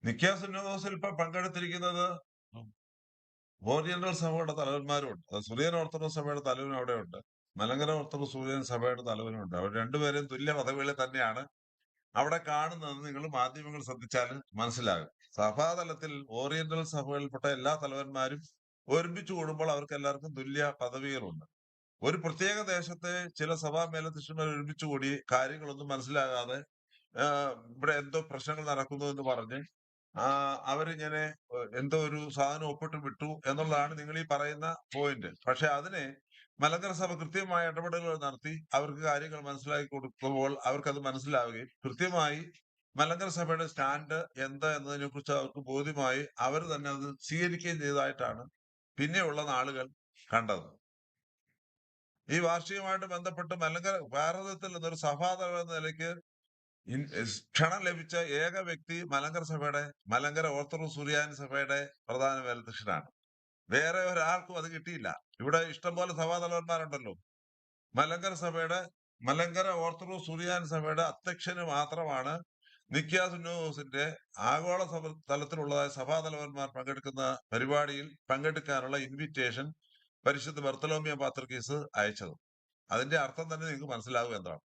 നിക്കാ സുന്നഹോസിൽ ഇപ്പൊ പങ്കെടുത്തിരിക്കുന്നത് ഓറിയന്റൽ സഭയുടെ തലവന്മാരുണ്ട്. സുറിയൻ ഓർത്തഡോക്സ് സഭയുടെ തലവനും അവിടെയുണ്ട്. മലങ്കര ഓർത്തഡോക്സ് സുറിയൻ സഭയുടെ തലവനുണ്ട്. അവർ രണ്ടുപേരും തുല്യ പദവികളിൽ തന്നെയാണ് അവിടെ കാണുന്നത്. നിങ്ങൾ മാധ്യമങ്ങൾ ശ്രദ്ധിച്ചാൽ മനസ്സിലാകും. സഭാതലത്തിൽ ഓറിയന്റൽ സഭകളിൽപ്പെട്ട എല്ലാ തലവന്മാരും ഒരുമിച്ച് കൂടുമ്പോൾ അവർക്ക് എല്ലാവർക്കും തുല്യ പദവികളുണ്ട്. ഒരു പ്രത്യേക ദേശത്തെ ചില സഭാ മേലധ്യക്ഷന്മാർ ഒരുമിച്ച് കൂടി കാര്യങ്ങളൊന്നും മനസ്സിലാകാതെ ഇവിടെ എന്തോ പ്രശ്നങ്ങൾ നടക്കുന്നു എന്ന് പറഞ്ഞ് അവരിങ്ങനെ എന്തോ ഒരു സാധനം ഒപ്പിട്ട് വിട്ടു എന്നുള്ളതാണ് നിങ്ങൾ ഈ പറയുന്ന പോയിന്റ്. പക്ഷെ അതിനെ മലങ്കര സഭ കൃത്യമായ ഇടപെടലുകൾ നടത്തി അവർക്ക് കാര്യങ്ങൾ മനസ്സിലാക്കി കൊടുക്കുമ്പോൾ അവർക്കത് മനസ്സിലാവുകയും കൃത്യമായി മലങ്കര സഭയുടെ സ്റ്റാൻഡ് എന്താ എന്നതിനെ കുറിച്ച് അവർക്ക് ബോധ്യമായി അവർ തന്നെ അത് സ്വീകരിക്കുകയും ചെയ്തതായിട്ടാണ് പിന്നെയുള്ള നാളുകൾ കണ്ടത്. ഈ വാർഷികമായിട്ട് ബന്ധപ്പെട്ട് മലങ്കര ഭാരതത്തിൽ നിന്നൊരു സഭാതലം എന്ന നിലയ്ക്ക് ക്ഷണം ലഭിച്ച ഏക വ്യക്തി മലങ്കര ഓർത്തഡോക്സ് സുറിയാനി സഭയുടെ പ്രധാന മേലധ്യക്ഷനാണ്. വേറെ ഒരാൾക്കും അത് കിട്ടിയില്ല. ഇവിടെ ഇഷ്ടംപോലെ സഭാതലവന്മാരുണ്ടല്ലോ. മലങ്കര ഓർത്തഡോക്സ് സുറിയാനി സഭയുടെ അധ്യക്ഷന് മാത്രമാണ് നിക്കാ സുന്നഹോസിന്റെ ആഗോള തലത്തിലുള്ളതായ സഭാതലവന്മാർ പങ്കെടുക്കുന്ന പരിപാടിയിൽ പങ്കെടുക്കാനുള്ള ഇൻവിറ്റേഷൻ പരിശുദ്ധ ബർത്തലോമ്യ പാത്രിക്കീസ് അയച്ചത്. അതിന്റെ അർത്ഥം തന്നെ നിങ്ങൾക്ക് മനസ്സിലാകും എന്താണ്.